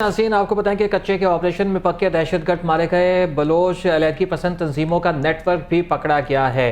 नाज़रीन, आपको बताएं कि कच्चे के ऑपरेशन में पक्के दहशतगर्द मारे गए। बलोच अलहदगी पसंद तंजीमों का नेटवर्क भी पकड़ा गया है।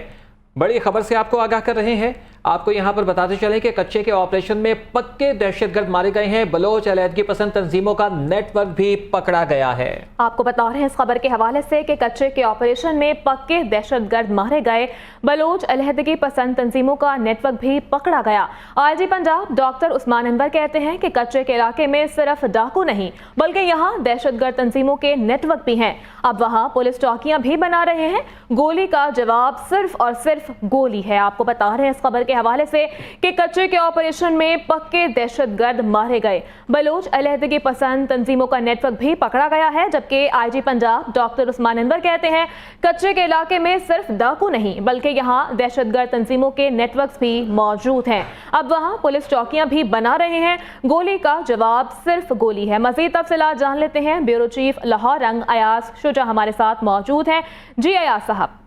बड़ी खबर से आपको आगाह कर रहे हैं। आपको यहां पर बताते चलें कि कच्चे के ऑपरेशन में पक्के दहशतगर्द मारे गए हैं। बलोच अलहदगी पसंद तंजीमों का नेटवर्क भी पकड़ा गया है। आपको बता रहे हैं इस खबर के हवाले से कि कच्चे के ऑपरेशन में पक्के दहशतगर्द मारे गए। बलोच अलहदगी पसंद तंजीमों का नेटवर्क भी पकड़ा गया। आईजी पंजाब डॉक्टर उस्मान अनवर कहते हैं कि कच्चे के इलाके में सिर्फ डाकू नहीं बल्कि यहाँ दहशतगर्द तंजीमों के नेटवर्क भी हैं। अब वहाँ पुलिस चौकियां भी बना रहे हैं। गोली का जवाब सिर्फ और सिर्फ गोली है। आपको बता रहे हैं इस खबर के हवाले से कि कच्चे के ऑपरेशन में पक्के दहशतगर्द मारे गए। बलोच अलहदगी पसंद तंजीमों का नेटवर्क भी पकड़ा गया है। जबकि आईजी पंजाब डॉक्टर उस्मान अनवर कहते हैं कच्चे के इलाके में सिर्फ डाकू नहीं बल्कि यहाँ दहशतगर्द तंजीमों के नेटवर्क भी मौजूद हैं। अब वहाँ पुलिस चौकियां भी बना रहे हैं। गोली का जवाब सिर्फ गोली है। मजीद तफसीलात जान लेते हैं। ब्यूरो चीफ लाहौर रंग अयाज शुजा हमारे साथ मौजूद हैं। जी अयाज साहब।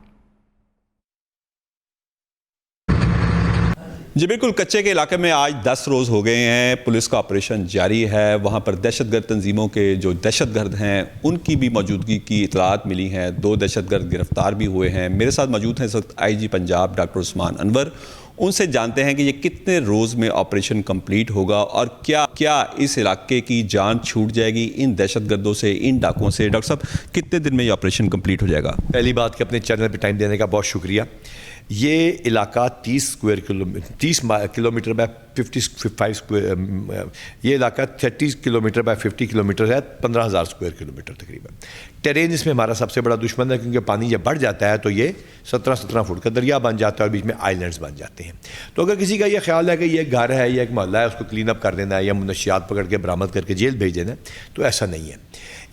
जी बिल्कुल, कच्चे के इलाके में आज 10 रोज़ हो गए हैं। पुलिस का ऑपरेशन जारी है। वहाँ पर दहशतगर्द तंजीमों के जो दहशतगर्द हैं उनकी भी मौजूदगी की इतलात मिली हैं। 2 दहशतगर्द गिरफ्तार भी हुए हैं। मेरे साथ मौजूद हैं इस वक्त आईजी पंजाब डॉक्टर उस्मान अनवर। उनसे जानते हैं कि ये कितने रोज़ में ऑपरेशन कंप्लीट होगा और क्या इस इलाके की जान छूट जाएगी इन दहशतगर्दों से, इन डाकुओं से। डॉक्टर साहब, कितने दिन में ये ऑपरेशन कंप्लीट हो जाएगा? पहली बात कि अपने चैनल पे टाइम देने का बहुत शुक्रिया। ये इलाका 30 किलोमीटर बाय 55 स्क्वायर, ये इलाका 30 किलोमीटर बाय 50 किलोमीटर है, 15,000 स्क्वायर किलोमीटर तकरीबन। टेरेन इसमें हमारा सबसे बड़ा दुश्मन है, क्योंकि पानी जब बढ़ जाता है तो ये 17 फुट का दरिया बन जाता है और बीच में आइलैंड्स बन जाते हैं। तो अगर किसी का ये ख्याल है कि ये घर है या एक मोहल्ला है, उसको क्लीन अप कर देना है या मुनशियात पकड़ के बरामद करके जेल भेज देना है, तो ऐसा नहीं है।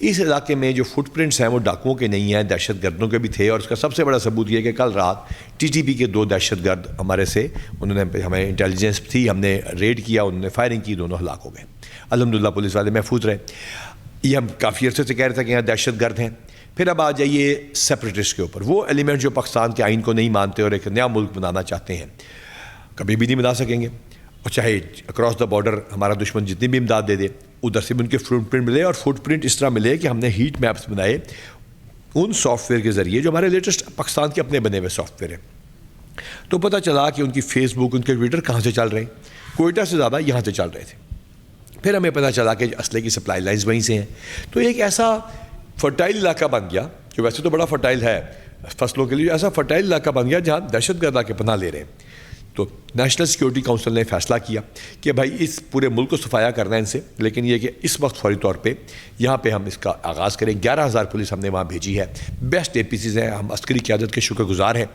इस इलाके में जो फुटप्रिंट्स हैं वो डाकुओं के नहीं हैं, दहशतगर्दों के भी थे। और उसका सबसे बड़ा सबूत ये कि कल रात TTP के 2 दहशतगर्द हमारे से, उन्होंने हमें इंटेलिजेंस थी, हमने रेड किया, उन्होंने फायरिंग की, दोनों हलाक हो गए। अल्हम्दुलिल्लाह पुलिस वाले महफूज रहे। ये हम काफ़ी अर्से से कह रहे थे कि यहाँ दहशतगर्द हैं। फिर अब आ जाइए सेपरेटिस्ट के ऊपर। वो एलिमेंट जो पाकिस्तान के आइन को नहीं मानते और एक नया मुल्क बनाना चाहते हैं, कभी भी नहीं बना सकेंगे। और चाहे अक्रॉस द बॉर्डर हमारा दुश्मन जितनी भी इमदाद दे दे, उधर से भी उनके फुटप्रिंट मिले। और फुटप्रिंट इस तरह मिले कि हमने हीट मैप्स बनाए उन सॉफ्टवेयर के ज़रिए जो हमारे लेटेस्ट पाकिस्तान के अपने बने हुए सॉफ्टवेयर हैं। तो पता चला कि उनकी फेसबुक, उनके ट्विटर कहाँ से चल रहे हैं, कोयटा से ज़्यादा यहाँ से चल रहे थे। फिर हमें पता चला कि असले की सप्लाई लाइन्स वहीं से हैं। तो एक ऐसा फर्टाइल इलाका बन गया, जो वैसे तो बड़ा फर्टाइल है फसलों के लिए, ऐसा फर्टाइल इलाका बन गया जहाँ दहशतगर्द आके पनाह ले रहे हैं। तो नेशनल सिक्योरिटी काउंसिल ने फैसला किया कि भाई इस पूरे मुल्क को सफाया करना है इनसे, लेकिन ये कि इस वक्त फौरी तौर पे यहाँ पे हम इसका आगाज़ करें। 11,000 पुलिस हमने वहाँ भेजी है। बेस्ट APCs हैं। हम अस्करी क़यादत के शुक्रगुजार हैं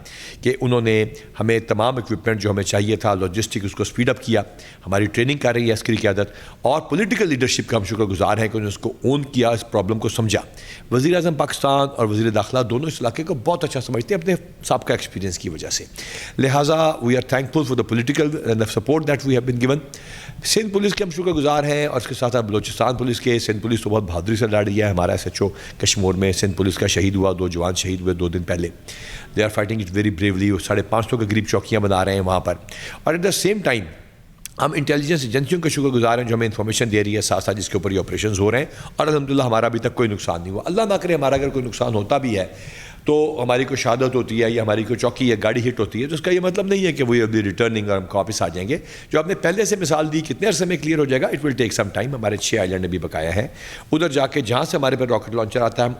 कि उन्होंने हमें तमाम इक्विपमेंट जो हमें चाहिए था, लॉजिस्टिक, उसको स्पीड अप किया। हमारी ट्रेनिंग कर रही है अस्करी क़यादत। और पॉलिटिकल लीडरशिप का हम शुक्रगुजार हैं कि उन्होंने उसको ओन किया, इस प्रॉब्लम को समझा। वज़ीर आज़म पाकिस्तान और वज़ीर दाखिला दोनों इस इलाके को बहुत अच्छा समझते हैं अपने साबिक़ा एक्सपीरियंस की वजह से। लिहाजा we are thankful for the political support that we have been given. Sindh police के हम शुक्रगुजार हैं और इसके साथ साथ बलोचिस्तान पुलिस के। सिंध पुलिस तो बहुत बहादुरी से लड़ रही है। हमारा SHO कश्मीर में सिंध पुलिस का शहीद हुआ, 2 जवान शहीद हुए 2 दिन पहले। They are fighting it very bravely. 550 के करीब चौकियाँ बना रहे हैं वहाँ पर। और एट द सेम टाइम हम इंटेलिजेंस एजेंसियों के शुक्रगुजार हैं जो हमें इन्फॉर्मेशन दे रही है, साथ साथ जिसके ऊपर ये ऑपरेशन हो रहे हैं। और अल्हम्दुलिल्लाह हमारा अभी तक कोई नुकसान नहीं हुआ। अल्लाह ना करे हमारा अगर कोई नुकसान होता भी है तो हमारी कोई शहादत होती है या हमारी कोई चौकी या गाड़ी हिट होती है, तो उसका ये मतलब नहीं है कि वो अभी रिटर्निंग और हम वापस आ जाएंगे। जो आपने पहले से मिसाल दी कितने अरसे में क्लियर हो जाएगा, it will take some time. हमारे 6 आइलैंड ने भी बकाया है। उधर जाके जहाँ से हमारे पर रॉकेट लॉन्चर आता है, हम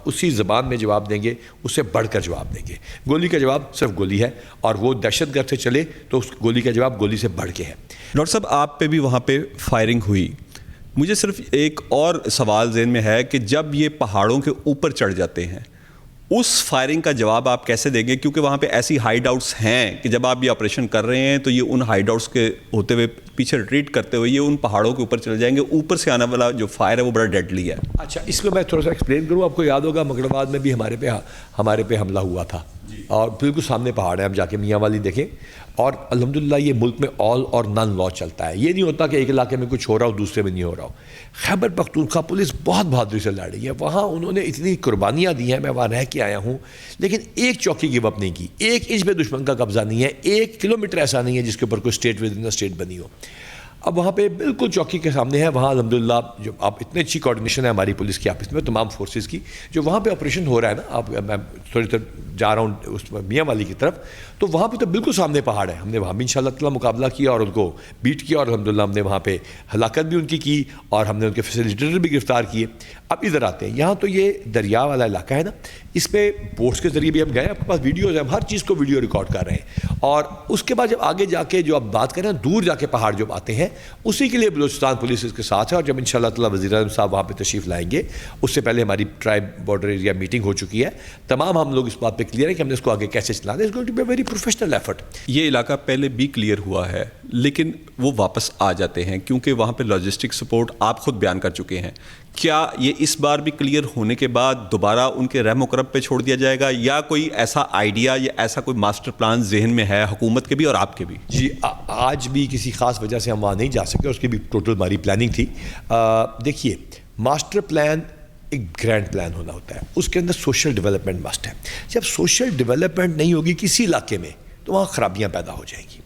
उसी ज़बान में जवाब देंगे, उससे बढ़कर जवाब देंगे। गोली का जवाब सिर्फ गोली है, और वो दहशतगर्द से चले तो उस गोली का जवाब गोली से बढ़ के है। डॉक्टर साहब, आप पे भी वहाँ पे फायरिंग हुई। मुझे सिर्फ एक और सवाल ज़हन में है कि जब ये पहाड़ों के ऊपर चढ़ जाते हैं, उस फायरिंग का जवाब आप कैसे देंगे? क्योंकि वहाँ पे ऐसी हाइड आउट्स हैं कि जब आप ये ऑपरेशन कर रहे हैं तो ये उन हाइड आउट्स के होते हुए, पीछे रिट्रीट करते हुए ये उन पहाड़ों के ऊपर चले जाएंगे। ऊपर से आने वाला जो फायर है वो बड़ा डेडली है। अच्छा, इसको मैं थोड़ा सा एक्सप्लेन करूँ। आपको याद होगा मकड़बाद में भी हमारे पे हमला हुआ था, और बिल्कुल सामने पहाड़ है, हम जाके मियाँ वाली देखें। और अल्हम्दुलिल्लाह ये मुल्क में ऑल और नन लॉ चलता है। ये नहीं होता कि एक इलाके में कुछ हो रहा हो दूसरे में नहीं हो रहा हो। खैबर पख्तूनख्वा पुलिस बहुत बहादुरी से लड़ रही है। वहाँ उन्होंने इतनी कुर्बानियाँ दी हैं, मैं वहाँ रह के आया हूँ, लेकिन एक चौकी गिव अप नहीं की। 1 इंच पे दुश्मन का कब्जा नहीं है। 1 किलोमीटर ऐसा नहीं है जिसके ऊपर कोई state with in the state बनी हो। अब वहाँ पे बिल्कुल चौकी के सामने है, वहाँ अल्हम्दुलिल्लाह जो आप इतनी अच्छी कोऑर्डिनेशन है हमारी पुलिस की आपस में, तमाम फोर्सेस की, जो वहाँ पे ऑपरेशन हो रहा है ना, आप मैं थोड़ी देर जा रहा हूँ उस मियाँ वाली की तरफ, तो वहाँ पे तो बिल्कुल सामने पहाड़ है। हमने वहाँ भी इंशाअल्लाह ताला मुकाबला किया और उनको बीट किया और अल्हम्दुलिल्लाह हमने वहाँ पे हलाकत भी उनकी की और हमने उनके फैसिलिटेटर भी गिरफ्तार किए। अब इधर आते हैं, यहाँ तो ये दरिया वाला इलाका है ना, इस पर बोट्स के ज़रिए भी हम गए, आपके पास वीडियोज़ हैं, हम हर चीज़ को वीडियो रिकॉर्ड कर रहे हैं। और उसके बाद जब आगे जाके जो आप बात करें दूर जाके पहाड़ जो आते हैं, उसी के लिए बलूचिस्तान पुलिस इसके साथ है। और जब इंशाअल्लाह ताला वज़ीर-ए-आज़म साहब वहाँ पे तशरीफ़ लाएंगे, उससे पहले हमारी ट्राइब बॉर्डर एरिया मीटिंग हो चुकी है, तमाम हम लोग इस बात पे क्लियर है कि हमने इसको आगे कैसे चलाना है। It's going to be a very professional effort. ये इलाका पहले भी क्लियर हुआ है, लेकिन वो वापस आ जाते हैं क्योंकि वहाँ पे लॉजिस्टिक सपोर्ट आप खुद बयान कर चुके हैं। क्या ये इस बार भी क्लियर होने के बाद दोबारा उनके रहम करम पे छोड़ दिया जाएगा, या कोई ऐसा आइडिया या ऐसा कोई मास्टर प्लान जहन में है हुकूमत के भी और आपके भी? जी, आज भी किसी ख़ास वजह से हम वहाँ नहीं जा सके, उसकी भी टोटल हमारी प्लानिंग थी। देखिए, मास्टर प्लान एक ग्रैंड प्लान होना होता है, उसके अंदर सोशल डेवलपमेंट मस्ट है। जब सोशल डेवलपमेंट नहीं होगी किसी इलाके में तो वहाँ ख़राबियाँ पैदा हो जाएंगी।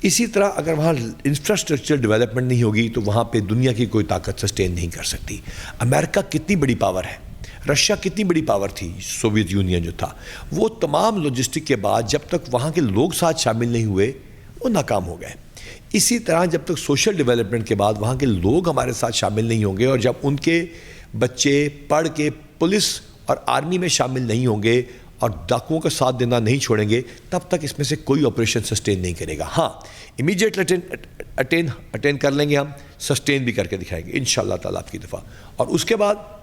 इसी तरह अगर वहाँ इंफ्रास्ट्रक्चर डेवलपमेंट नहीं होगी तो वहाँ पे दुनिया की कोई ताकत सस्टेन नहीं कर सकती। अमेरिका कितनी बड़ी पावर है, रशिया कितनी बड़ी पावर थी, सोवियत यूनियन जो था, वो तमाम लॉजिस्टिक के बाद जब तक वहाँ के लोग साथ शामिल नहीं हुए वो नाकाम हो गए। इसी तरह जब तक सोशल डेवलपमेंट के बाद वहाँ के लोग हमारे साथ शामिल नहीं होंगे और जब उनके बच्चे पढ़ के पुलिस और आर्मी में शामिल नहीं होंगे और डाकुओं का साथ देना नहीं छोड़ेंगे, तब तक इसमें से कोई ऑपरेशन सस्टेन नहीं करेगा। हाँ, इमीडिएट अटेन कर लेंगे, हम सस्टेन भी करके दिखाएंगे इंशाअल्लाह ताला आपकी दफ़ा। और उसके बाद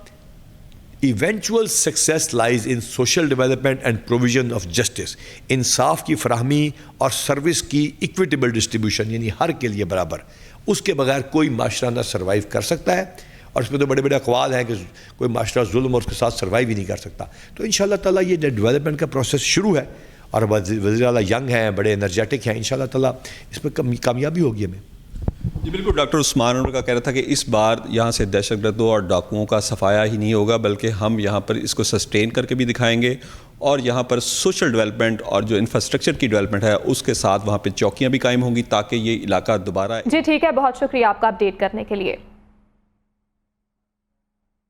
eventual success lies in social development and provision of justice, इंसाफ की फराहमी और सर्विस की इक्विटेबल डिस्ट्रीब्यूशन, यानी हर के लिए बराबर। उसके बगैर कोई माशरा ना सर्वाइव कर सकता है। और इसमें तो बड़े बड़े अक़वाल हैं कि कोई माशरा जुल्म और उसके साथ सर्वाइव ही नहीं कर सकता। तो इंशाअल्लाह ताला ये डेवलपमेंट का प्रोसेस शुरू है और वज़ीर आला यंग हैं, बड़े एनर्जेटिक हैं, इंशाअल्लाह ताला इसमें कामयाबी होगी हमें। जी बिल्कुल, डॉक्टर उस्मान अनवर का कह रहा था कि इस बार यहाँ से दहशतगर्दों और डाकुओं का सफाया ही नहीं होगा, बल्कि हम यहाँ पर इसको सस्टेन करके भी दिखाएंगे और यहाँ पर सोशल डेवलपमेंट और जो इंफ्रास्ट्रक्चर की डेवलपमेंट है उसके साथ वहाँ पर चौकियाँ भी कायम होंगी ताकि ये इलाका दोबारा। जी ठीक है, बहुत शुक्रिया आपका अपडेट करने के लिए।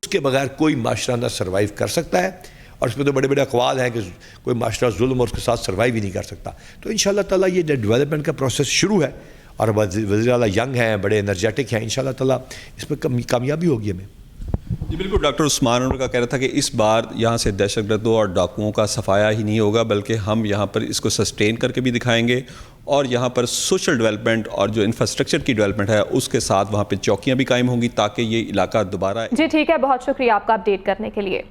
उसके बगैर कोई माशरा ना सर्वाइव कर सकता है। और इसमें तो बड़े बड़े अक़वाल हैं कि कोई माशरा जुल्म और उसके साथ सर्वाइव ही नहीं कर सकता। तो इंशाअल्लाह ताला ये डेवलपमेंट का प्रोसेस शुरू है और वज़ीर आला यंग हैं, बड़े एनर्जेटिक हैं, इंशाअल्लाह ताला इसमें कामयाबी होगी हमें। जी बिल्कुल, डॉक्टर उस्मान अनवर का कह रहा था कि इस बार यहाँ से दहशतगर्दों और डाकुओं का सफाया ही नहीं होगा, बल्कि हम यहाँ पर इसको सस्टेन करके भी दिखाएंगे और यहाँ पर सोशल डेवलपमेंट और जो इंफ्रास्ट्रक्चर की डेवलपमेंट है उसके साथ वहाँ पर चौकियाँ भी कायम होंगी ताकि ये इलाका दोबारा। जी ठीक है, बहुत शुक्रिया आपका अपडेट करने के लिए।